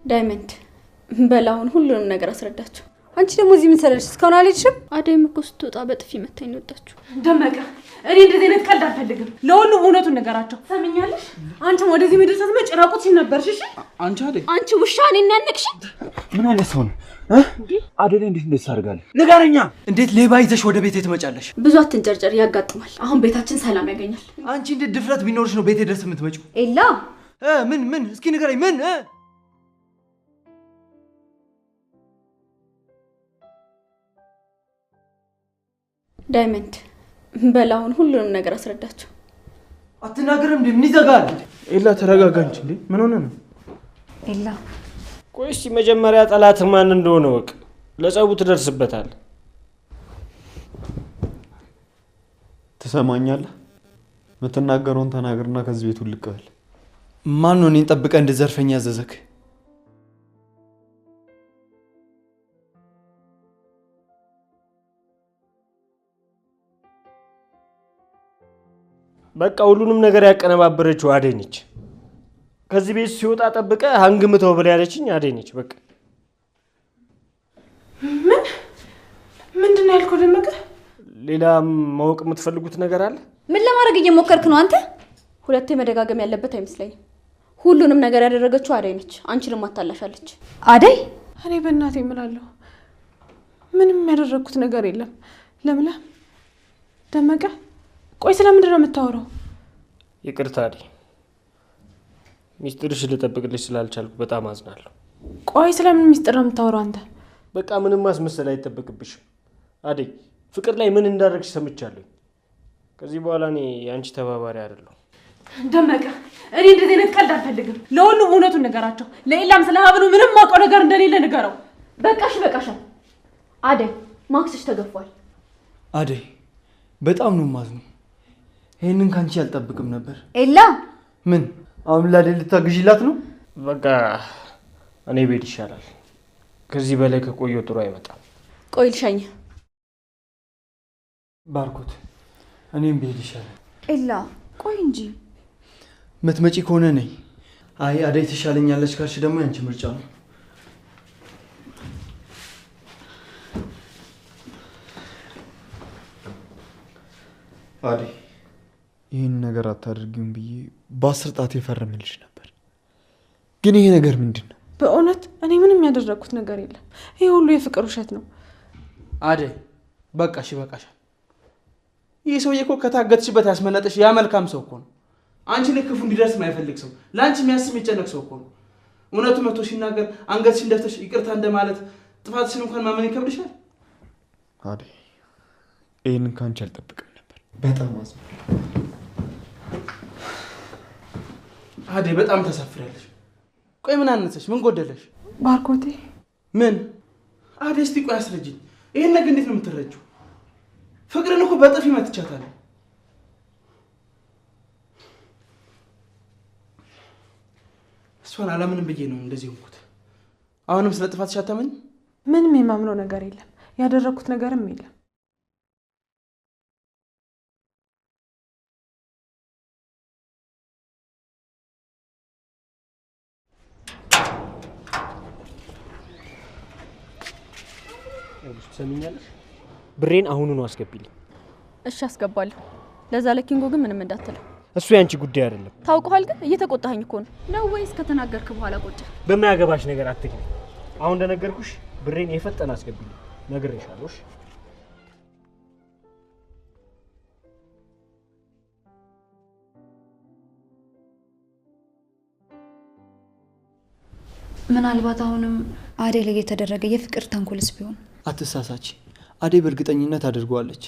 ዳይመንድ በላውን ሁሉንም ነገር አስረዳቸው። አንቺ ደግሞ እዚህ ምን ሰለሽ? እስካሁን አልሄድሽም? አደይም እኮ ስትወጣ በጥፊ መታኝ ነው ወጣችሁ። ደመቀ እኔ እንደዚህ አይነት ቀልድ አልፈልግም። ለሁሉም እውነቱን ነገራቸው። ሰምኛለሽ? አንቺም ወደዚህ ምድር ስትመጪ ራቁትሽን ነበርሽ። እሺ አንቺ አደይ፣ አንቺ ውሻ እኔን ያነቅሽ ምን አይነት ሰው ነው? አደይ እንዴት እንደዚህ ታደርጋለህ? ንገረኛ። እንዴት ሌባ ይዘሽ ወደ ቤቴ ትመጫለሽ? ብዙ አትንጨርጨር፣ ያጋጥማል። አሁን ቤታችን ሰላም ያገኛል። አንቺ እንዴት ድፍረት ቢኖርሽ ነው ቤቴ ድረስ የምትመጪው? ኤላ ምን እስኪ ንገረኝ። ምን ዳይመንድ በላውን ሁሉንም ነገር አስረዳቸው። አትናገርም እንዴ? ምን ይዘጋል? ኤላ ተረጋጋ እንጂ እንዴ! ምን ሆነ ነው? ኤላ ቆይ እስኪ መጀመሪያ ጠላት ማን እንደሆነ ወቅ ለጸቡ ትደርስበታል። ትሰማኛለህ? የምትናገረውን ተናገርና ከዚህ ቤት ልቀበል። ማን ነው እኔን ጠብቀህ እንድዘርፈኝ ያዘዘክ? በቃ ሁሉንም ነገር ያቀነባበረችው አደይ ነች። ከዚህ ቤት ሲወጣ ጠብቀ አንግምተው ብላ ያለችኝ አደይ ነች። በቃ ምንድን ነው ያልከው ደመቀ? ሌላ ማወቅ የምትፈልጉት ነገር አለ? ምን ለማድረግ እየሞከርክ ነው አንተ? ሁለቴ መደጋገም ያለበት አይመስለኝም። ሁሉንም ነገር ያደረገችው አደይ ነች። አንቺንም አታላሻለች። አደይ እኔ በእናቴ እምላለሁ ምንም ያደረኩት ነገር የለም። ለምለም ደመቀ ቆይ ስለምንድን ነው የምታወራው? ይቅርታ አደይ፣ ሚስጥርሽ ልጠብቅልሽ ስላልቻልኩ በጣም አዝናለሁ። ቆይ ስለምን ሚስጥር ነው የምታወራው አንተ? በቃ ምንም ማስመሰል አይጠበቅብሽም አደይ። ፍቅር ላይ ምን እንዳደረግሽ ሰምቻለሁ። ከዚህ በኋላ እኔ የአንቺ ተባባሪ አይደለሁ። ደመቀ እኔ እንደዚህ አይነት ቀልድ አልፈልግም። ለሁሉም እውነቱን ነገራቸው። ለኢላም ስለ ሀብሉ ምንም ማውቀው ነገር እንደሌለ ንገረው። በቃሻል። አደይ ማክስሽ ተገፏል። አደይ በጣም ነው የማዝነው። ይሄንን ካንቺ አልጠብቅም ነበር። ኤላ ምን አሁን ላዴ ልታግዢላት ነው? በቃ እኔ ቤት ይሻላል። ከዚህ በላይ ከቆየው ጥሩ አይመጣም። ቆይ ልሻኝ። ባርኮት እኔም ቤት ይሻላል። ኤላ ቆይ እንጂ ምትመጪ ከሆነ ነይ። አይ አደይ ትሻለኛለች ካልሽ ደግሞ ያንቺ ምርጫ ነው። አደይ ይህን ነገር አታደርጊውም ብዬ በ10 ጣት የፈረምልሽ ነበር። ግን ይሄ ነገር ምንድን ነው? በእውነት እኔ ምንም ያደረኩት ነገር የለም። ይሄ ሁሉ የፍቅር ውሸት ነው። አደይ በቃሽ፣ ይበቃሻል። ይህ ሰውዬ እኮ ከታገትሽበት ያስመለጠሽ ያ መልካም ሰው እኮ ነው። አንቺ ላይ ክፉ እንዲደርስ የማይፈልግ ሰው፣ ለአንቺ የሚያስብ የሚጨነቅ ሰው እኮ ነው። እውነቱ መቶ ሲናገር አንገትሽን ደፍተሽ ይቅርታ እንደማለት ጥፋትሽን እንኳን ማመን ይከብድሻል። አደይ ይህንን ከአንቺ አልጠብቅም ነበር። በጣም አዝናለሁ። አደይ በጣም ተሳፍሪያለሽ። ቆይ ምን አነሰሽ? ምን ጎደለሽ? ባርኮቴ ምን? አደይ እስቲ ቆይ አስረጅኝ። ይሄን ነገር እንዴት ነው የምትረጂው? ፍቅርን እኮ በጥፊ መትቻታለሁ። እሷን አላምንም ብዬ ነው እንደዚህ ሆንኩት። አሁንም ስለ ጥፋትሽ አታመኝ? ምንም የማምነው ነገር የለም። ያደረኩት ነገርም የለም። ሰሚኛለሽ? ብሬን አሁኑኑ አስገቢልኝ። እሺ አስገባለሁ። ለዛ ለኪንጎ ግን ምንም እንዳትለው። እሱ ያንቺ ጉዳይ አይደለም። ታውቀዋል። ግን እየተቆጣኸኝ እኮ ነው ወይስ ከተናገርክ በኋላ ቆጨ? በማያገባሽ ነገር አትግቢ። አሁን እንደነገርኩሽ ብሬን የፈጠነ አስገቢልኝ። ነግሬሻለሁ። ምናልባት አሁንም አደይ ላይ የተደረገ የፍቅር ተንኮልስ ቢሆን? አትሳሳች። አደይ በእርግጠኝነት አድርጓለች።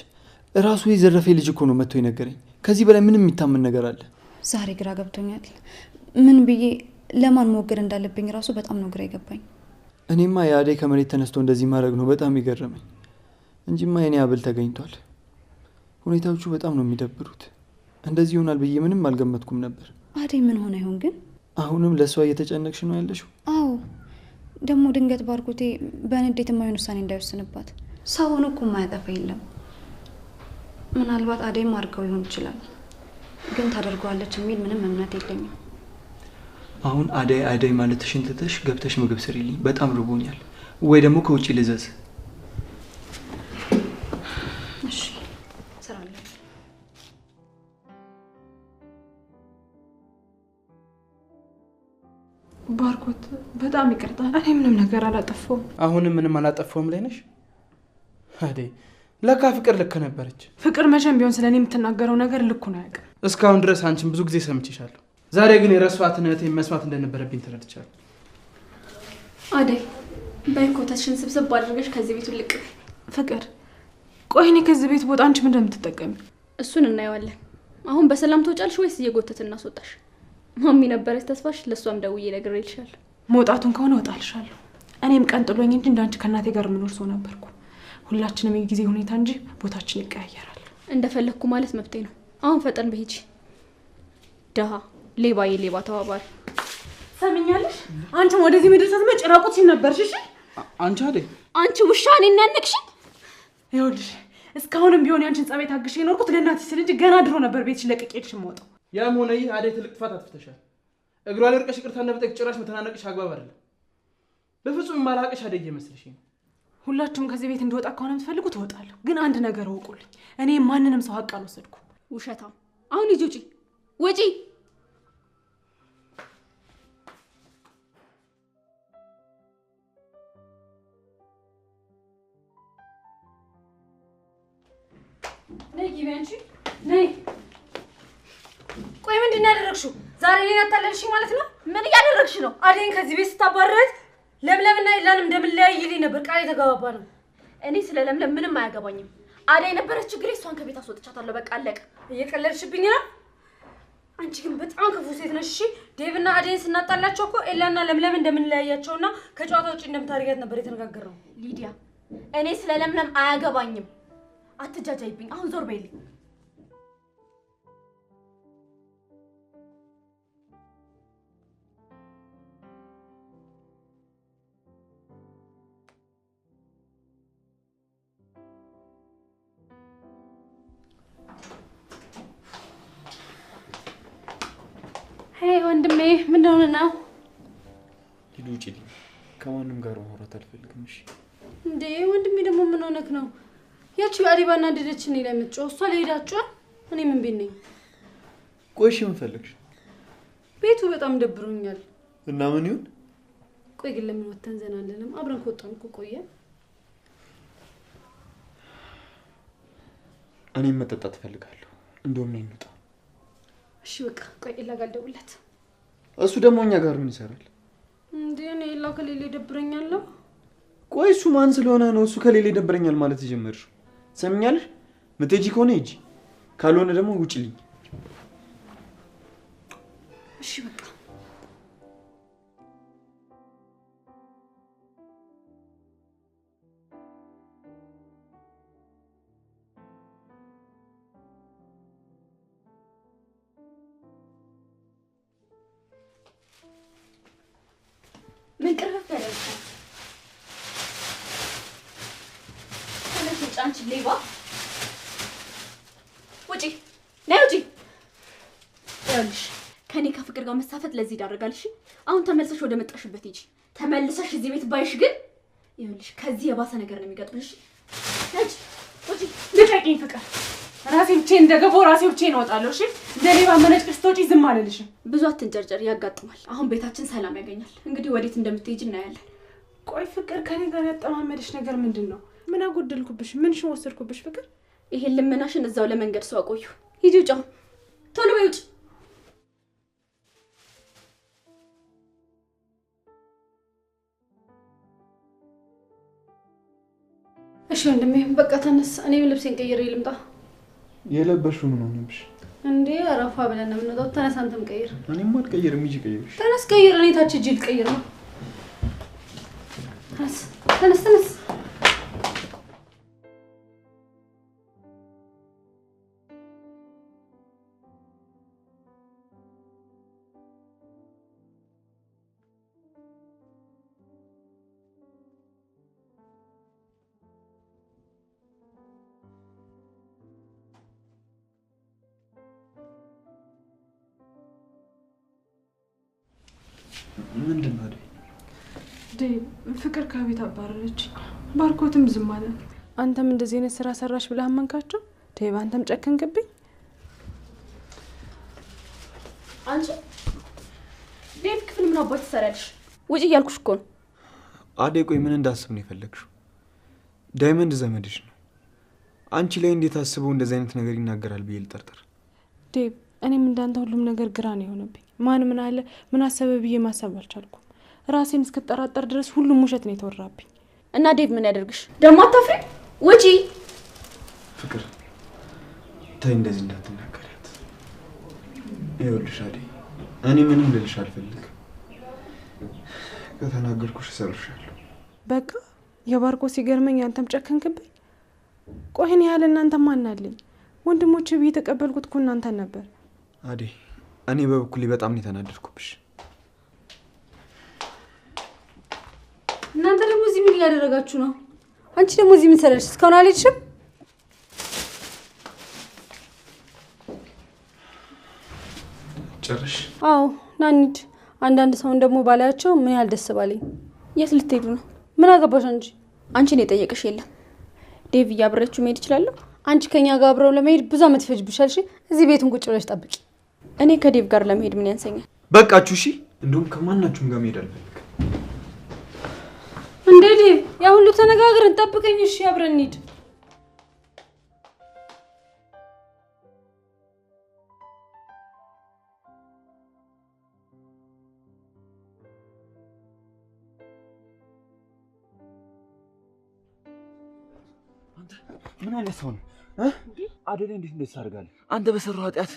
ራሱ የዘረፈ ልጅ እኮ ነው መጥቶ የነገረኝ። ከዚህ በላይ ምንም የሚታመን ነገር አለ? ዛሬ ግራ ገብቶኛል። ምን ብዬ ለማን መወገድ እንዳለብኝ ራሱ በጣም ነው ግራ የገባኝ። እኔማ የአደይ ከመሬት ተነስቶ እንደዚህ ማድረግ ነው በጣም ይገረመኝ እንጂማ የኔ አብል ተገኝቷል። ሁኔታዎቹ በጣም ነው የሚደብሩት። እንደዚህ ይሆናል ብዬ ምንም አልገመትኩም ነበር። አደይ ምን ሆነ ይሆን ግን? አሁንም ለእሷ እየተጨነቅሽ ነው ያለሽው? አዎ፣ ደግሞ ድንገት ባርኮቴ በንዴት የማይሆን ውሳኔ እንዳይወስንባት። ሰውን እኮ የማያጠፋ የለም። ምናልባት አደይም አድርገው ሊሆን ይችላል፣ ግን ታደርገዋለች የሚል ምንም እምነት የለኝም። አሁን አደይ አደይ ማለትሽን ትተሽ ገብተሽ ምግብ ስሪልኝ፣ በጣም ርቦኛል። ወይ ደግሞ ከውጪ ልዘዝ። እሺ እሰራለሁ። ባርኮት በጣም ይቅርታ፣ እኔ ምንም ነገር አላጠፋሁም። አሁንም ምንም አላጠፋውም ላይ ነሽ አደይ? ለካ ፍቅር ልክ ነበረች። ፍቅር መቼም ቢሆን ስለኔ የምትናገረው ነገር ልኩ ነው ያውቅ። እስካሁን ድረስ አንቺን ብዙ ጊዜ ሰምቼሻለሁ። ዛሬ ግን የረሷትን እህቴን መስማት እንደነበረብኝ ተረድቻለሁ። አደይ በኮተሽን ስብስብ አድርገሽ ከዚህ ቤቱ ልቅ። ፍቅር ቆይ እኔ ከዚህ ቤት ቦታ አንቺ ምን እንደምትጠቀሚ እሱን እናየዋለን። አሁን በሰላም ትወጫለሽ ወይስ እየጎተት እናስወጣሽ? ማሚ ነበረች ተስፋሽ፣ ለሷም ደውዬ ነግሬልሻለሁ። መውጣቱን ከሆነ እወጣልሻለሁ። እኔም ቀን ጥሎኝ እንጂ እንዳንቺ ከእናቴ ጋር የምኖር ሰው ነበርኩ። ሁላችንም የጊዜ ሁኔታ እንጂ ቦታችን ይቀያየራል። እንደፈለግኩ ማለት መብቴ ነው። አሁን ፈጠን በሂጂ። ደሃ ሌባ የሌባ ተባባሪ። ሰምኛለሽ? አንቺም ወደዚህ ምድር ስትመጪ ራቁትሽን ነበርሽ። እሺ አንቺ አደይ፣ አንቺ ውሻ እኔን ያነቅሽኝ። ይኸውልሽ እስካሁንም ቢሆን ያንቺን ጸባይ ታግሼ የኖርኩት ለእናትሽ ስል እንጂ ገና ድሮ ነበር ቤትሽ ለቅቄልሽ የምወጣው። ያም ሆነ ይህ አደይ ትልቅ ጥፋት አጥፍተሻል። እግሯ ላይ ወድቀሽ ይቅርታ እንደመጠየቅ ጭራሽ መተናነቅሽ አግባብ አይደለም። በፍጹም ማላቀሽ አደይ እየመሰለሽኝ ነው። ሁላችሁም ከዚህ ቤት እንድወጣ ከሆነ የምትፈልጉት እወጣለሁ። ግን አንድ ነገር እወቁልኝ፣ እኔ ማንንም ሰው ሀቅ አልወሰድኩም። ውሸታም! አሁን ሂጂ፣ ውጪ፣ ውጪ። ነይ ግቢ አንቺ ነይ። ቆይ ምንድን ነው ያደረግሽው? ዛሬ እኔን አታለልሽኝ ማለት ነው? ምን እያደረግሽ ነው? አደይን ከዚህ ቤት ስታባረረት ለምለምና ይላንም እንደምንለያይልኝ ነበር ቃል የተገባባ ነው። እኔ ስለ ለምለም ምንም አያገባኝም። አደይ ነበረች ችግሬ፣ እሷን ከቤት አስወጥቻታለሁ። በቃ አለቀ። እየቀለድሽብኝ ነው። አንቺ ግን በጣም ክፉ ሴት ነሽ። እሺ ዴቭና አደይን ስናጣላቸው እኮ ኤላና ለምለም እንደምንለያያቸውና ከጨዋታ ውጭ እንደምታደርጊያት ነበር የተነጋገርነው። ሊዲያ፣ እኔ ስለ ለምለም አያገባኝም። አትጃጃይብኝ። አሁን ዞር በይልኝ። ሄይ ወንድሜ፣ ምን ሆነ ነው? ሂዱ ውጪልኝ። ከማንም ጋር ማውራት አልፈልግም። እሺ እንዴ ወንድሜ ደግሞ ምን ሆነክ ነው? ያቺ አዲባና እንደደች እኔ ላይ የምትጮህ እሷ ላይ ሄዳችሁ እኔ ምን ቤት ነኝ? ቆይ እሺ ምን ፈለግሽ? ቤቱ በጣም ደብሮኛል። እና ምን ይሁን? ቆይ ግን ለምን ወተን ዘና አንልም? አብረን ከወጣን እኮ ቆየ። እኔም መጠጣት እፈልጋለሁ። እንደውም ነኝ እንውጣ። እሺ በቃ ቆይ ኤላ ጋር ደውለት። እሱ ደግሞ እኛ ጋር ምን ይሰራል እንዴ? እኔ ኤላ ከሌለ ይደብረኛል። ቆይ እሱ ማን ስለሆነ ነው እሱ ከሌለ ይደብረኛል ማለት የጀመርሽው? ሰምኛለሽ? ምትጂ ከሆነ ሂጂ፣ ካልሆነ ደግሞ ውጪልኝ። እሺ በቃ ምን ቅርፍ ያደርጋል? አንቺ ሌባ! ውጪ! ነይ ውጪ! ይኸውልሽ ከኔ ከፍቅር ጋር መሳፈጥ ለዚህ ይዳርጋልሽ። አሁን ተመልሰሽ ወደ መጣሽበት ሂጂ። ተመልሰሽ እዚህ ቤት ባይሽ ግን ይኸውልሽ ከዚህ የባሰ ነገር ነው የሚገጥምሽ። ነጭ ውጪ! ልቀቂኝ ፍቅር። ራሴ ብቻዬን እንደገባሁ ራሴ ብቻዬን እወጣለሁ። እሺ እንደ ሌባ መነጭ ስትወጪ ዝም አልልሽም። ብዙ አትንጨርጨር፣ ያጋጥማል። አሁን ቤታችን ሰላም ያገኛል። እንግዲህ ወዴት እንደምትሄጂ እናያለን። ቆይ ፍቅር ከኔ ጋር ያጠማመድሽ ነገር ምንድን ነው? ምን አጎደልኩብሽ? ምንሽን ወሰድኩብሽ? ፍቅር ይሄን ልመናሽን እዛው ለመንገድ ሰው አቆዩ። ሂጂ ውጪ! ቶሎ በይ ውጪ! እሺ ወንድሜ በቃ ተነስ። እኔም ልብሴን ቀይሬ ልምጣ። የለበሽው ምን ሆነብሽ እንዴ? አረፋ ብለን ነው የምንወጣው። ተነስ አንተም ቀይር። እኔም አልቀይርም። ሂጂ ቀይርሽ። ተነስ ቀይር። እኔ ታች ሂጅ ልቀይር ነው። ተነስ ተነስ ተነስ። ምንድን ነው አደይ? ዴቭ ፍቅር ከቤት አባረረች። ባርኮትም ዝም አለ። አንተም እንደዚህ አይነት ስራ ሰራሽ ብለህ አመንካቸው? ዴቭ አንተም ጨከንክብኝ። አንቺ ዴቭ ክፍል ምን አባሽ ትሰሪያለሽ? ውጪ እያልኩሽ እኮ ነው። አደይ ቆይ ምን እንዳስብ ነው የፈለግሽው? ዳይመንድ ዘመድሽ ነው። አንቺ ላይ እንዴት አስበው እንደዚህ አይነት ነገር ይናገራል ብዬ ልጠርጠር? ዴቭ እኔም እንዳንተ ሁሉም ነገር ግራ ነው የሆነብኝ። ማን ምን አለ ምን አሰበ ብዬ ማሰብ አልቻልኩም። ራሴን እስክጠራጠር ድረስ ሁሉም ውሸት ነው የተወራብኝ። እና ዴቭ ምን ያደርግሽ? ደግሞ አታፍሪ? ውጪ። ፍቅር ተይ እንደዚህ እንዳትናገሪያት። ይኸውልሽ አደይ እኔ ምንም ልልሽ አልፈልግም። ከተናገርኩሽ እሰብርሻለሁ። በቃ የባርኮ ሲገርመኝ አንተም ጨከንክብኝ። ቆይን ያህል እናንተ ማን አለኝ? ወንድሞቼ ብዬ ተቀበልኩት እኮ እናንተን ነበር። አደይ እኔ በበኩሌ በጣም ነው የተናደድኩብሽ። እናንተ ደግሞ እዚህ ምን እያደረጋችሁ ነው? አንቺ ደግሞ እዚህ ምን ሰራሽ? እስካሁን አልሄድሽም? ጨርሽ? አዎ ና እንሂድ። አንዳንድ ሰውን ደግሞ ባላያቸው ምን ያህል ደስ ባለኝ። የት ልትሄዱ ነው? ምን አገባሽ አንቺ? አንቺን የጠየቀሽ የለም። ዴቭ እያብረችሁ መሄድ እችላለሁ? አንቺ ከኛ ጋር አብረው ለመሄድ ብዙ አመት ይፈጅብሻል። እሺ እዚህ ቤቱን ቁጭ ብለሽ ጠብቂ። እኔ ከዴቭ ጋር ለመሄድ ምን ያንሰኛል? በቃችሁ እሺ። እንደውም ከማናችሁም ጋር መሄድ አልፈልግም። እንዴ ዴቭ ያ ሁሉ ተነጋግረን ጠብቀኝ። እሺ አብረን እንሂድ። ምን አይነት ሰው ነው? አደይ እንዴት እንደዚህ ታደርጋለህ? አንተ በሰራው ኃጢአት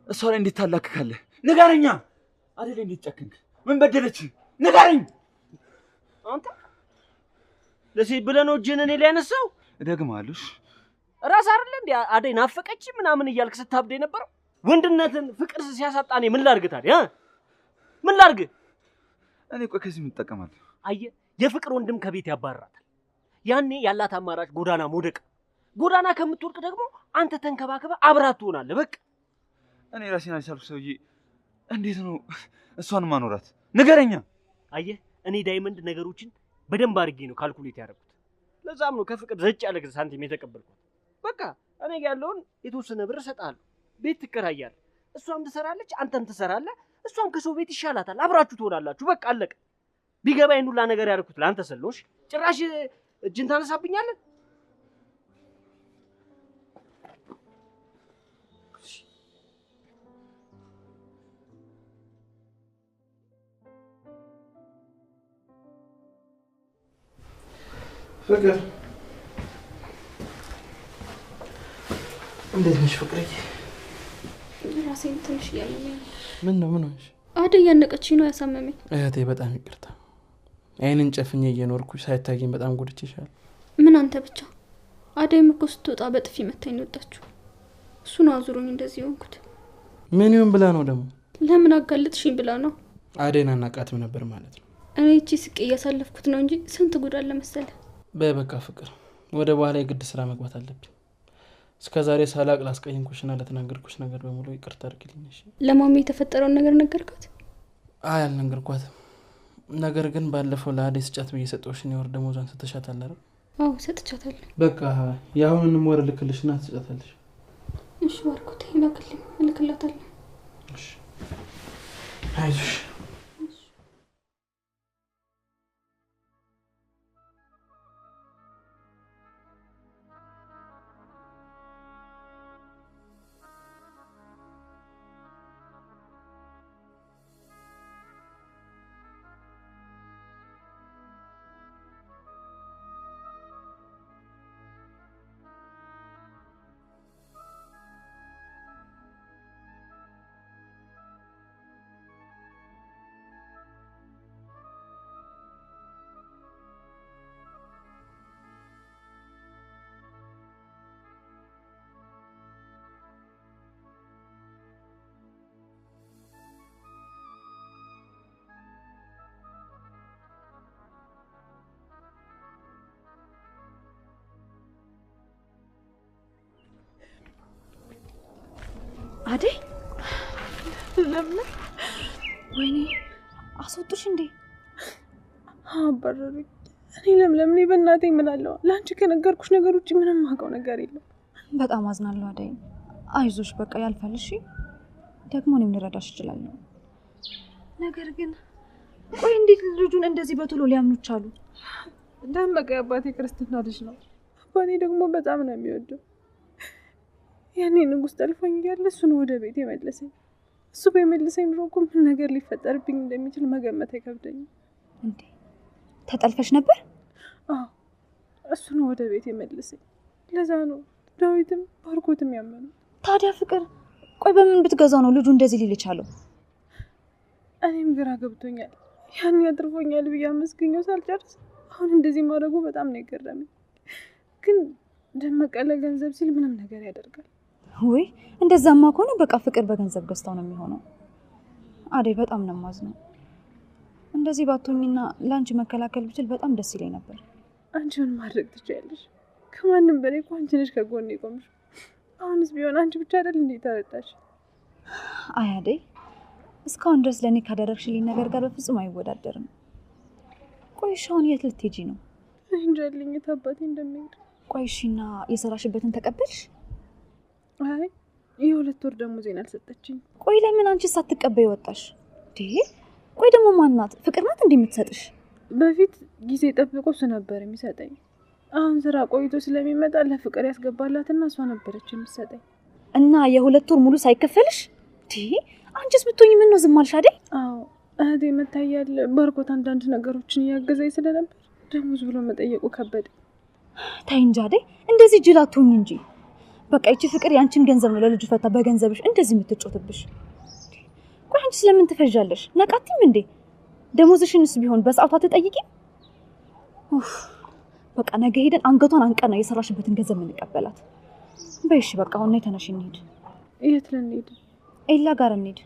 እሷ ላይ እንዴት ታላክካለህ? ንገረኛ። አደይ እንዴት ጨከንክ? ምን በደለች? ንገረኝ። አንተ ለሴት ብለህ ነው እጅህን እኔ ላይ ያነሳው? እደግማለሁ። ራስ አይደለ እንዴ አደይ ናፈቀች ምናምን እያልክ ስታብደ የነበረው? ወንድነትን ፍቅር ሲያሳጣ እኔ ምን ላድርግ ታዲያ? ምን ላድርግ? እኔ ቆይ ከዚህ ምን እጠቀማለሁ? አየህ የፍቅር ወንድም ከቤት ያባራታል። ያኔ ያላት አማራጭ ጎዳና መውደቅ። ጎዳና ከምትወድቅ ደግሞ አንተ ተንከባከበ አብራት ትሆናለህ። በቃ እኔ ራሴን አልቻልኩ ሰውዬ። እንዴት ነው እሷን ማኖራት? ንገረኛ። አየህ እኔ ዳይመንድ ነገሮችን በደንብ አድርጌ ነው ካልኩሌት ያደረኩት። ለዛም ነው ከፍቅር ዘጭ ያለ ሳንቲም የተቀበልኩት። በቃ እኔ ያለውን የተወሰነ ብር እሰጥሃለሁ። ቤት ትከራያለህ፣ እሷም ትሰራለች፣ አንተም ትሰራለህ። እሷም ከሰው ቤት ይሻላታል፣ አብራችሁ ትሆናላችሁ። በቃ አለቀ። ቢገባኝ ሁላ ነገር ያደረኩት ለአንተ ሰሎሽ ጭራሽ እጅን ታነሳብኛለህ? ፍቅር እንዴት ነሽ ፍቅርዬ? ራሴን ትንሽ እያመመኝ። ምን ነው ምን ሆነሽ? አደይ ያነቀችኝ ነው ያሳመመኝ። እህቴ በጣም ይቅርታ። አይንን ጨፍኜ እየኖርኩሽ ሳይታየኝ በጣም ጎድቼሻለሁ። ምን አንተ ብቻ። አደይም እኮ ስትወጣ በጥፊ መታኝ ወጣችሁ። እሱ ነው አዙሮኝ እንደዚህ ሆንኩት። ምን ይሁን ብላ ነው ደግሞ? ለምን አጋለጥሽኝ ብላ ነው። አደይን አናቃትም ነበር ማለት ነው። እኔ እቺ ስቄ እያሳለፍኩት ነው እንጂ ስንት ጉድ አለ መሰለ። በበቃ ፍቅር ወደ በኋላ የግድ ስራ መግባት አለብኝ። እስከዛሬ ሳላቅ ላስቀየምኩሽና ለተናገርኩሽ ነገር በሙሉ ይቅርታ አድርግልኝ እሺ? ለማሚ የተፈጠረውን ነገር ነገርካት? አይ አልነገርኳትም። ነገር ግን ባለፈው ለአደይ ስጫት ብዬ ሰጠሁሽን የወር ደመወዟን ሰጥተሻታል አይደል? አዎ ሰጥቻታለሁ። በቃ ያሁንንም ወር ልክልሽና ትሰጣታለሽ። እሺ ባርኮት ይላክልኝ እልክላታለሁ። እሺ አይዞሽ። አደይ ለምን? ወይኔ አስወጡሽ እንዴ? አባረሩኝ። እኔ ለምለም ነኝ። በእናቴ ምን አለው? ለአንቺ ከነገርኩሽ ነገር ውጭ ምንም ማውቀው ነገር የለም። በጣም አዝናለሁ አደይ። አይዞሽ በቃ ያልፋል። እሺ ደግሞ እኔም ልረዳሽ እችላለሁ። ነገር ግን ቆይ እንዴት ልጁን እንደዚህ በቶሎ ሊያምኑች አሉ? ደመቀ አባቴ ክርስትና ልጅ ነው። አባቴ ደግሞ በጣም ነው የሚወደው። ያኔ ንጉስ ጠልፎኝ እያለ እሱን ወደ ቤት የመለሰኝ። እሱ በመለሰኝ ኑሮ እኮ ምን ነገር ሊፈጠርብኝ እንደሚችል መገመት አይከብደኝም። እንዴ ተጠልፈሽ ነበር? አዎ እሱን ወደ ቤት የመለሰኝ። ለዛ ነው ዳዊትም ባርኮትም ያመኑ። ታዲያ ፍቅር ቆይ በምን ብትገዛው ነው ልጁ እንደዚህ ሊል ቻለው? እኔም ግራ ገብቶኛል። ያን ያጥርፎኛል ብዬ አመስግኘው ሳልጨርስ አሁን እንደዚህ ማድረጉ በጣም ነው የገረመኝ። ግን ደመቀ ለገንዘብ ሲል ምንም ነገር ያደርጋል። ወይ እንደዛማ ከሆነ በቃ ፍቅር በገንዘብ ገዝታው ነው የሚሆነው። አደይ በጣም ነው ማዝነው። እንደዚህ ባትሆኝና ላንቺ መከላከል ብችል በጣም ደስ ይለኝ ነበር። አንቺ ምን ማድረግ ትችያለሽ? ከማንም በላይ እኮ አንቺ ነሽ ከጎኔ የቆምሽ። አሁንስ ቢሆን አንቺ ብቻ አይደል እንዴ ተረዳሽ? አይ አደይ እስካሁን ድረስ ለኔ ካደረግሽልኝ ነገር ጋር በፍጹም አይወዳደርም። ቆይ ሻውን የት ልትሄጂ ነው? እንጃልኝ ታባቴ እንደሚሄድ። ቆይ እሺና የሰራሽበትን ተቀበልሽ? አይ የ2 ወር ደሞዜን አልሰጠችኝ። ቆይ ለምን አንቺ ሳትቀበይ ወጣሽ? ቆይ ደግሞ ማናት? ፍቅር ናት እንደምትሰጥሽ? በፊት ጊዜ ጠብቆ እሱ ነበር የሚሰጠኝ። አሁን ስራ ቆይቶ ስለሚመጣ ለፍቅር ያስገባላትና እሷ ነበረች የምትሰጠኝ። እና የ2 ወር ሙሉ ሳይከፈልሽ? አንቺስ ብትሆኚ ምን ነው ዝም አልሽ አይደል? አዎ እህቴ መታያል ባርኮት አንዳንድ ነገሮችን ያገዘኝ ስለነበር ደሞዝ ብሎ መጠየቁ ከበደ። ታይ እንጂ አይደል እንደዚህ ጅል አትሆኚ እንጂ። በቃ እቺ ፍቅር ያንቺን ገንዘብ ነው ለልጁ ፈታ በገንዘብሽ እንደዚህ የምትጮትብሽ። ቆይ አንቺ ስለምን ትፈጃለሽ? ነቃቲም እንዴ? ደሞዝሽንስ ቢሆን በሰዓቱ አትጠይቂም? በቃ ነገ ሄደን አንገቷን አንቀና የሰራሽበትን ገንዘብ እንቀበላት። በይሽ በቃ አሁን ነይ ተነሽ እንሂድ። የት ልንሄድ? ኤላ ጋር እንሂድ።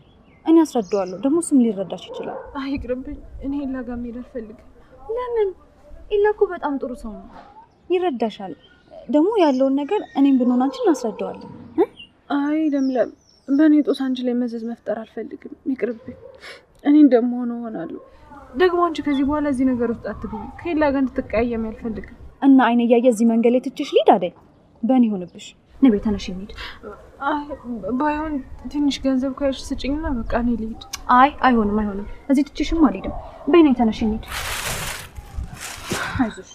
እኔ አስረዳዋለሁ፣ ደግሞ እሱም ሊረዳሽ ይችላል። አይቅርብኝ፣ እኔ ኤላ ጋር መሄድ አልፈልግም። ለምን? ኤላ እኮ በጣም ጥሩ ሰው ነው፣ ይረዳሻል። ደግሞ ያለውን ነገር እኔም ብንሆን አንቺን እናስረዳዋለን። አይ ለምለም፣ በእኔ ጦስ አንቺ ላይ መዘዝ መፍጠር አልፈልግም፣ ይቅርብኝ። እኔ እንደምሆነው ሆናለሁ። ደግሞ አንቺ ከዚህ በኋላ እዚህ ነገር ውስጥ አትግቢ። ከኤላ ጋር እንድትቀያየም አልፈልግም። እና አይኔ እያየ እዚህ መንገድ ላይ ትችሽ ልሂድ አይደል? በእኔ ሆነብሽ። ነይ ቤት ተነሽ እንሂድ። ባይሆን ትንሽ ገንዘብ ካይሽ ስጭኝና በቃ እኔ ልሂድ። አይ አይሆንም፣ እዚህ ትችሽም አልሄድም። በይ ነይ ተነሽ እንሂድ። አይዞሽ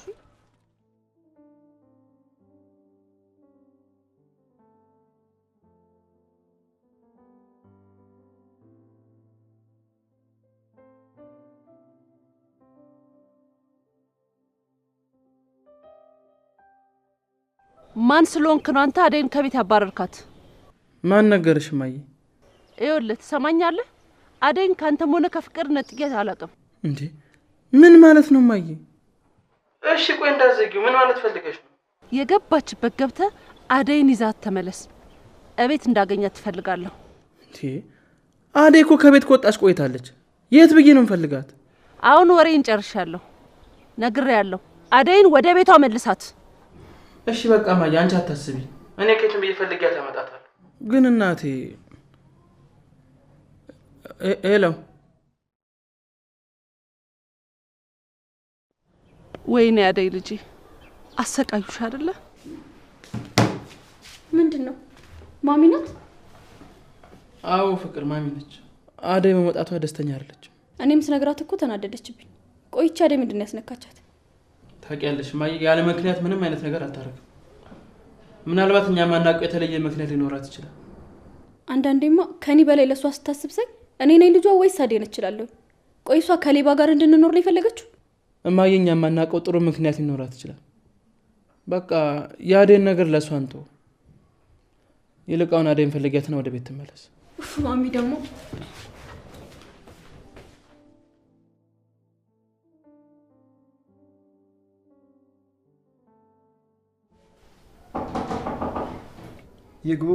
ማን ስለሆንክ ነው አንተ አደይን ከቤት ያባረርካት? ማን ነገርሽ ማዬ? ይኸውልህ ትሰማኛለህ? አደይን ካንተም ሆነ ከፍቅር ነጥቄት አላውቅም። እንዴ ምን ማለት ነው ማዬ? እሺ ቆይ እንዳዘጊው ምን ማለት ፈልገሽ ነው? የገባችበት ገብተህ አደይን ይዛት ተመለስ። እቤት እንዳገኛት ትፈልጋለሁ። እንዴ አደይ እኮ ከቤት ከወጣች ቆይታለች። የት ብዬ ነው እንፈልጋት? አሁን ወሬን ጨርሻለሁ፣ ነግሬያለሁ። አደይን ወደ ቤቷ መልሳት። እሺ በቃ ማዬ አንቺ አታስቢ፣ እኔ ከየትም ብዬ ፈልጊያት አመጣታለሁ። ግን እናቴ ሄሎ ወይኔ አደይ ልጄ አሰቃዩሽ አይደለ? ምንድነው? ማሚ ናት? አዎ ፍቅር ማሚ ነች። አደይ በመውጣቷ ደስተኛ አይደለችም። እኔም ስነግራት እኮ ተናደደችብኝ። ቆይቻ አደይ ምንድነው ያስነካቻት? ታውቂያለሽ ማዬ ያለ ምክንያት ምንም አይነት ነገር አታረግም። ምናልባት እኛ ማናውቀው የተለየ ምክንያት ሊኖራት ይችላል። አንዳንዴማ ከኔ በላይ ለሷ ስታስብ ሳይ እኔ ነኝ ልጇ ወይስ አደይ ነች እላለሁ። ቆይሷ ከሌባ ጋር እንድንኖር ነው የፈለገችው? እማዬ እኛ ማናውቀው ጥሩ ምክንያት ሊኖራት ይችላል። በቃ የአደይን ነገር ለሷ አንተው። ይልቃውን አደይን ፈልጊያትና ወደ ቤት ትመለስ። ማሚ ደግሞ ይግቡ።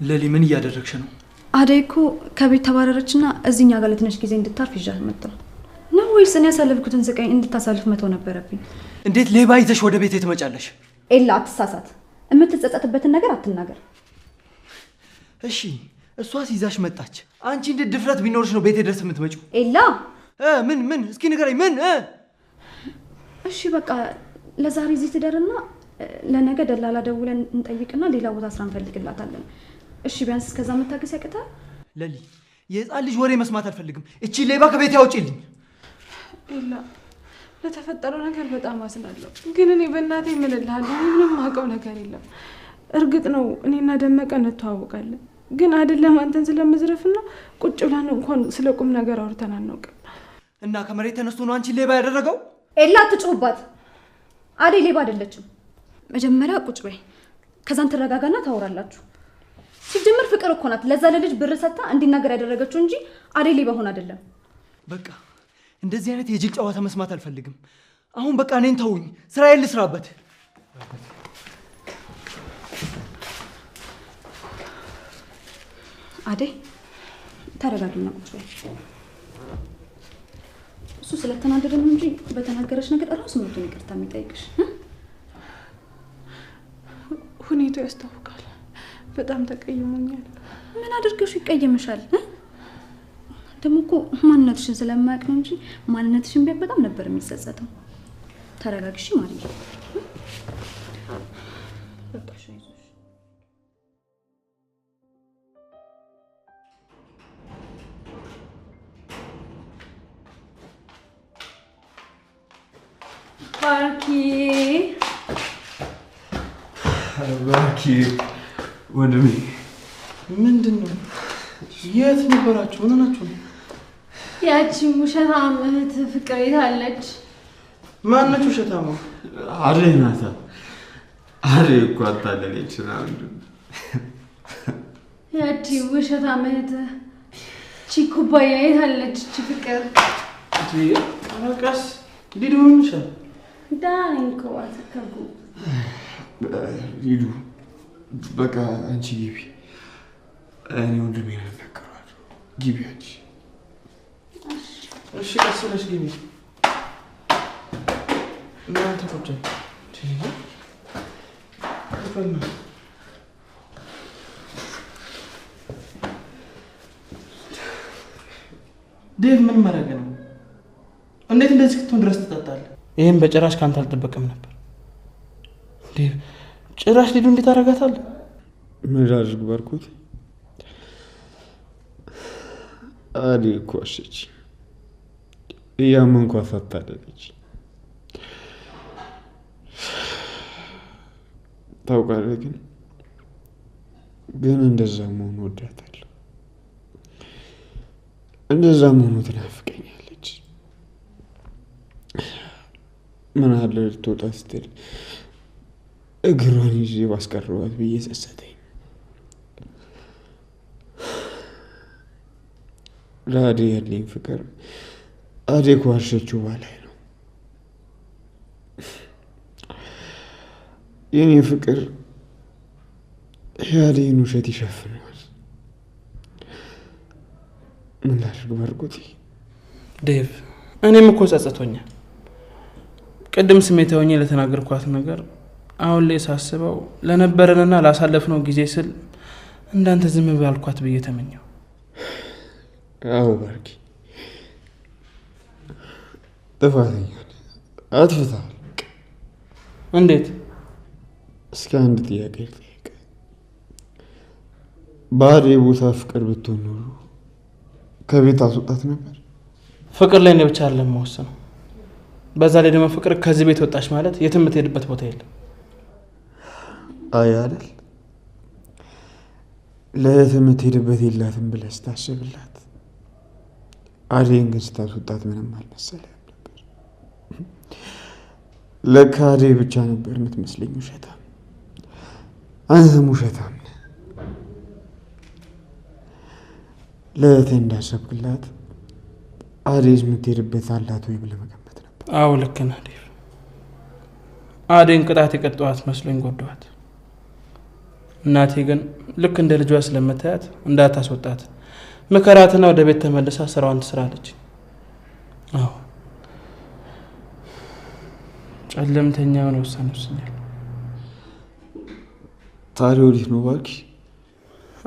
ለሊ ምን እያደረግሽ ነው? አደይ እኮ ከቤት ተባረረችና እዚህኛ ጋር ለትንሽ ጊዜ እንድታርፍ ይዣት መጣሁ ነው ወይስ እኔ ያሳለፍኩትን ስቃይ እንድታሳልፍ መተው ነበረብኝ? እንዴት ሌባ ይዘሽ ወደ ቤት ትመጫለሽ? ኤላ አትሳሳት። የምትጸጸትበትን ነገር አትናገር። እሺ እሷስ ይዛሽ መጣች። አንቺ እንዴት ድፍረት ቢኖርሽ ነው ቤቴ ድረስ የምትመጪው? ኤላ ምን እስኪ ንገረኝ። ምን? እሺ በቃ ለዛሬ እዚህ ትደርና ለነገ ደላላ ደውለን እንጠይቅና ሌላ ቦታ ስራ እንፈልግላታለን። እሺ ቢያንስ እስከዛ መታገስ ያቅታል? ለሊ የህፃን ልጅ ወሬ መስማት አልፈልግም። እቺ ሌባ ከቤት ያውጪልኝ። ኤላ ለተፈጠረው ነገር በጣም አዝናለሁ፣ ግን እኔ በእናቴ ምን እልሃለሁ? ምንም አውቀው ነገር የለም። እርግጥ ነው እኔና ደመቀ እንተዋወቃለን፣ ግን አይደለም አንተን ስለምዝረፍና ቁጭ ብለን እንኳን ስለ ቁም ነገር አውርተን አናውቅም። እና ከመሬት ተነስቶ ነው አንቺ ሌባ ያደረገው? ኤላ አትጩህባት። አደይ ሌባ አይደለችም። መጀመሪያ ቁጭ በይ፣ ከዛን ተረጋጋና ታወራላችሁ። ሲጀምር ፍቅር እኮ ናት ለዛ ለልጅ ብር ሰጣ እንዲናገር ያደረገችው እንጂ አደይ ሌባ ሆነ አይደለም። በቃ እንደዚህ አይነት የጅል ጨዋታ መስማት አልፈልግም። አሁን በቃ እኔን ተውኝ፣ ስራዬን ልስራበት። አደይ ተረጋጊና ቁጭ በይ። እሱ ስለተናደደ ነው እንጂ በተናገረች ነገር እራሱ ነው ይቅርታ የሚጠይቅሽ። ሁኔታው ያስታውቃል። በጣም ተቀይሞኛል። ምን አድርገሽ ይቀየምሻል? ደግሞ እኮ ማንነትሽን ስለማያውቅ ነው እንጂ ማንነትሽን ቢያውቅ በጣም ነበር የሚጸጸተው። ተረጋግሽ ማርዬ። በቃሽ አይዞሽ። ባርኪ ወንድሜ ምንድን ነው? የት ነበራችሁ? ምን ናችሁ? ያቺ ውሸታም እህት ፍቅር የታለች? ማነች ውሸታማ? አደይ ናታ። አደይ እኮ አታለለች ነው። ያቺ ውሸታም እህት ቺ ኩባያ የታለች? ቺ ፍቅር አረቀስ ሊዱንሻል ዳንኮ አተከጉ ሊዱ በቃ አንቺ ግቢ። እኔ ወንድሜ ነው ነገራችሁ። ግቢ አንቺ። እሺ ቀስ ብለሽ ግቢ። እናንተ ቁጭ ዴቭ ምን ማድረግ ነው? እንዴት እንደዚህ ክትሆን ድረስ ትጠጣለህ? ይሄን በጭራሽ ካንተ አልጠበቅም ነበር ዴቭ። ጭራሽ ሊዱ እንዴት አደረጋታለህ? ምን አድርግ ባርኮት? አደይ እኮ አሸች። እያመንኳ አታለለች። ታውቃለህ ግን እንደዛ መሆኑ ወዳታለሁ። እንደዛ መሆኑ ትናፍቀኛለች። ምን አለ ልትወጣ ስትል እግሯን ይዤ ባስቀረዋት ብዬ ጸጸተኝ። ለአደይ ያለኝ ፍቅር አደይ ከዋሸችው በላይ ነው። የኔ ፍቅር የአደይን ውሸት ይሸፍነዋል። ምን ላድርግ ባርኮቴ? ዴቭ እኔም እኮ ጸጸቶኛል። ቅድም ስሜታዊ ሆኜ ለተናገርኳት ነገር አሁን ላይ ሳስበው ለነበረንና ላሳለፍነው ጊዜ ስል እንዳንተ ዝም ባልኳት ብዬ ተመኘው። አዎ ባርኪ፣ ጥፋተኛ አጥፍተሃል። እንዴት? እስኪ አንድ ጥያቄ ልጠይቅ። በአደይ ቦታ ፍቅር ብትሆን ኖሮ ከቤት አስወጣት ነበር? ፍቅር ላይ ነው ብቻ አይደለም መወሰነው። በዛ ላይ ደግሞ ፍቅር ከዚህ ቤት ወጣች ማለት የትም የምትሄድበት ቦታ የለም። አይ አይደል? ለየት የምትሄድበት የላትም ብለህ ስታስብላት አደይን ግን ስታስወጣት ምንም አልመሰለህም ነበር። ለካ አደይ ብቻ ነበር የምትመስለኝ ውሸታም። አንተም ውሸታም ነህ። ለየት እንዳሰብክላት አደይ የምትሄድበት አላት ወይ ብለህ መገመት ነበር። አዎ ልክ ነህ ዴቭ። አደይን ቅጣት የቀጠዋት መስሎኝ ጎዳኋት። እናቴ ግን ልክ እንደ ልጇ ስለምታያት እንዳታስወጣት ምከራትና ወደ ቤት ተመልሳ ስራዋን ትስራለች። አዎ ጨለምተኛ ነው ውሳኔ ወስኛለሁ። ታዲያ ወዴት ነው እባክሽ?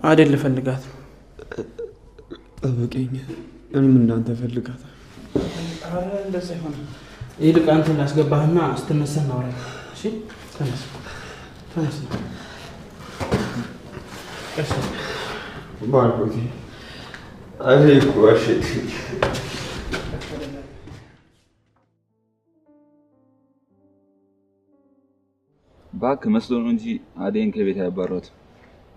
አደል ልፈልጋት ነው። ጠብቀኝ፣ እኔም እንዳንተ እፈልጋታለሁ። አረ እንደዛ ይሆናል። ይልቅ አንተን ላስገባህና ስትነሳ እናወራለን። እሺ ተነስ ተነስ። እሺ ባርኮቴ አደይ እኮ አሸት ባክ መስሎ ነው እንጂ አደይን ከቤት ያባሯት።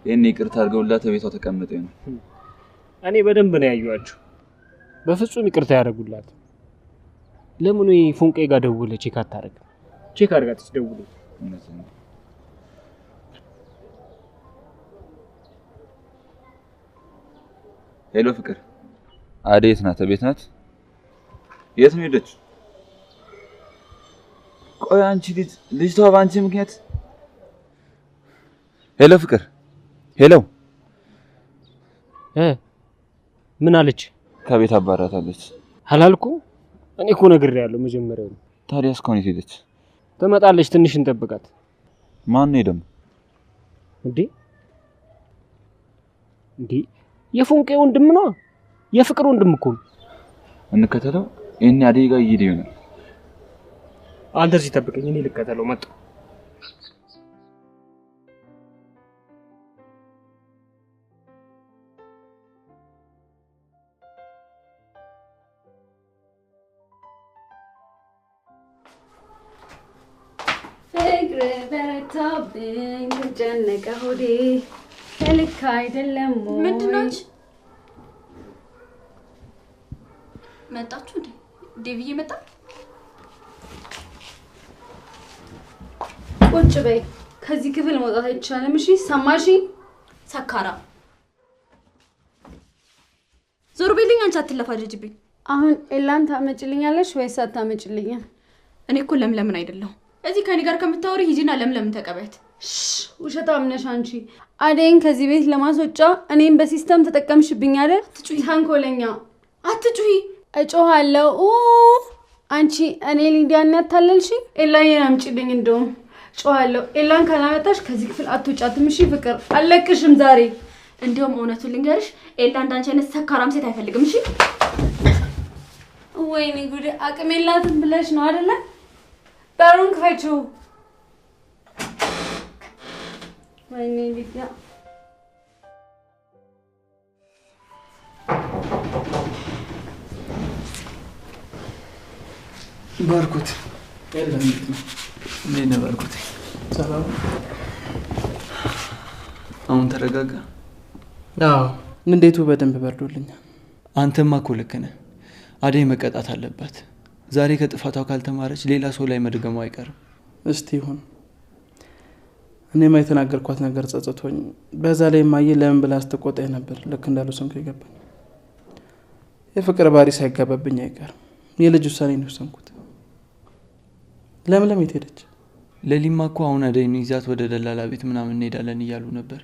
ይሄን ይቅርታ አድርገውላት ቤቷ ተቀምጠ ነው። እኔ በደንብ ነው ያዩዋቸው። በፍጹም ይቅርታ ያደርጉላት። ለምን ወይ ፎንቄ ጋር ደውለ ቼክ አታረግ? ቼክ አድርጋት ደውለ። ሄሎ ፍቅር፣ አደይ የት ናት? ቤት ናት? የት ነው ሄደች? ቆይ አንቺ ልጅቷ ባንቺ ምክንያት። ሄሎ ፍቅር፣ ሄሎ ምን አለች? ከቤት አባራታለች። አላልኩ? እኔ እኮ ነግሬያለሁ መጀመሪያው። ታዲያ እስካሁን የት ሄደች? ትመጣለች፣ ትንሽ እንጠብቃት። ማን ነው ደግሞ? እንዴ የፎንቄ ወንድም ነው። የፍቅር ወንድም እኮ ነው። እንከተለው። እኔ አደይ ጋር እየሄደ ይሆናል። አንተ እዚህ ጠብቀኝ፣ እኔ ልከተለው መጣሁ። ፍቅር በረታብኝ ተጨነቀ ሆዴ ልክ አይደለም። ምንድን ነው? መጣችሁ እንዴ? ዴቪዬ መጣ? ቁጭ በይ። ከዚህ ክፍል መውጣት አይቻልም። እሺ ሰማሽ? ሰካራ ዞር በይልኝ። አንቺ አትለፋጅብኝ። አሁን ኤላን ታመጭልኛለሽ ወይስ አታመጭልኝም? እኔ እኮ ለምለምን አይደለሁ። እዚህ ከኔ ጋር ከምታወሪ ሂጂና ለምለምን ተቀበያት። ውሸታም ነሽ አንቺ። አደይን ከዚህ ቤት ለማስወጫ እኔም በሲስተም ተጠቀምሽብኝ አይደል? አትጩሂ ተንኮለኛ። አትጩሂ። እጮሃለሁ። አንቺ እኔ ሊዲያን ያታለልሽኝ። ኤላዬን አምጪልኝ። እንደውም ጮሃለሁ። ኤላን ካላመጣሽ ከዚህ ክፍል አትወጫትም። እሺ ፍቅር፣ አለቅሽም ዛሬ። እንደውም እውነቱን ልንገርሽ፣ ኤላ እንዳንቺ አይነት ሰካራም ሴት አይፈልግም። እሺ ወይኔ ጉዴ! አቅም የላትም ብለሽ ነው አይደለ? በሩን ክፈችው። ወይኔ ሊዲያ ባርኮት እንዴት ነህ ባርኮት? ሰላም። አሁን ተረጋጋ? አዎ እንዴቱ በደንብ በርዶልኛል። አንተማ እኮ ልክ ነህ። አደይ መቀጣት አለባት። ዛሬ ከጥፋቷ ካልተማረች ሌላ ሰው ላይ መድገሙ አይቀርም። እስቲ ይሁን። እኔማ የተናገርኳት ነገር ጸጽቶኝ፣ በዛ ላይ ማየ ለምን ብላ አስተቆጣኝ ነበር። ልክ እንዳለው ሰንኩ ይገባኝ። የፍቅር ባሪ ሳይጋባብኝ አይቀርም። የልጅ ውሳኔ ነው የወሰንኩት። ለምለም የት ሄደች? ለሊማ እኮ አሁን አደይን ይዛት ወደ ደላላ ቤት ምናምን እንሄዳለን እያሉ ነበር።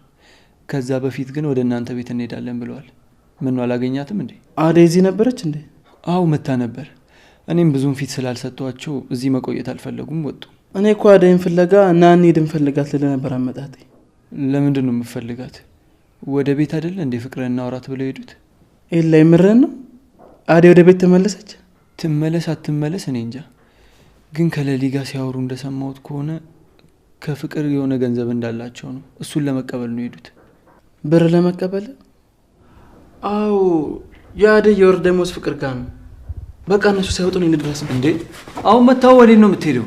ከዛ በፊት ግን ወደ እናንተ ቤት እንሄዳለን ብለዋል። ምን አላገኛትም እንዴ? አደይ እዚህ ነበረች እንዴ? አው መታ ነበር። እኔም ብዙም ፊት ስላልሰጧቸው እዚህ መቆየት አልፈለጉም፣ ወጡ። እኔ እኮ አደይን ፍለጋ እና እንሂድን ፈልጋት ልል ነበር አመጣጤ። ለምንድን ነው የምፈልጋት? ወደ ቤት አይደለ እንዴ ፍቅርን እናውራት ብለው ሄዱት? ኤላ ይምረን ነው? አደይ ወደ ቤት ተመለሰች? ትመለስ አትመለስ እኔ እንጃ። ግን ከሌሊ ጋር ሲያወሩ እንደሰማሁት ከሆነ ከፍቅር የሆነ ገንዘብ እንዳላቸው ነው። እሱን ለመቀበል ነው ሄዱት። ብር ለመቀበል? አዎ የአደይ የወር ደሞዝ ፍቅር ጋር ነው። በቃ እነሱ ሳይወጡ ነው እንድረስ። እንዴ አሁን መታው ወዴት ነው የምትሄደው?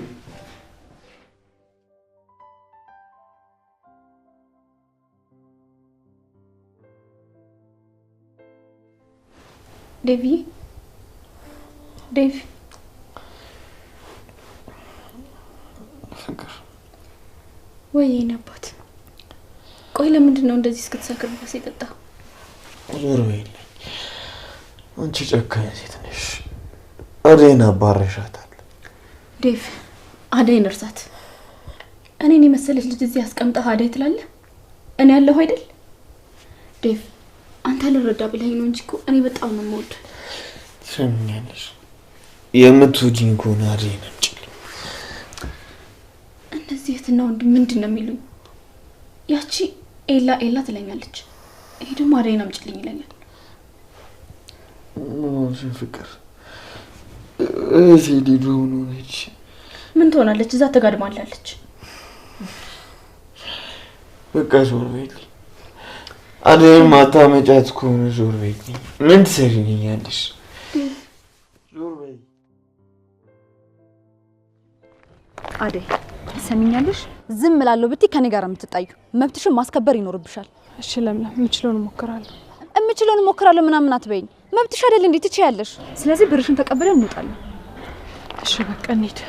ዴቪ ዴቭ ፍቅር ወይ ነባት። ቆይ ለምንድን ነው እንደዚህ እስክትሰክር ድረስ የጠጣው? ዞር በይልኝ። አንቺ ጨካኝ ሴት ነሽ። አደይን አባረሻታል። ዴቭ አደይን እርሳት። እኔን የመሰለች ልጅ እዚህ አስቀምጠህ አደይ ትላለህ? እኔ ያለሁ አይደል? ዴቭ አንተ ልረዳ ብለኸኝ ነው እንጂ እኮ እኔ በጣም ነው የምወድ። ትሰሚኛለሽ? የምትወጂኝ ከሆነ አደይን አምጪልኝ። እነዚህ እህትና ወንድም ምንድን ነው የሚሉኝ? ያቺ ኤላ ትለኛለች፣ ይሄ ደግሞ አደይን አምጪልኝ ይለኛል። ፍቅር እዚህ ዲዱ ነች። ምን ትሆናለች? እዛ ተጋድማላለች። በቃ ዞር በይልኝ። አደይን ማታመጫት ከሆነ ዞር በይልኝ። ምን ትሰሪልኛለሽ? ዞር በይ። አደይ ትሰሚኛለሽ? ዝም እላለሁ ብትይ ከኔ ጋር የምትጣዩ መብትሽን ማስከበር ይኖርብሻል። እሺ ለምለም የምችለውን እሞክራለሁ። የምችለውን እሞክራለሁ ምናምን አትበይኝ። መብትሽ አይደል እንዴ? ትችያለሽ። ስለዚህ ብርሽን ተቀበለን እንውጣለን። እሺ በቃ እንሂድ።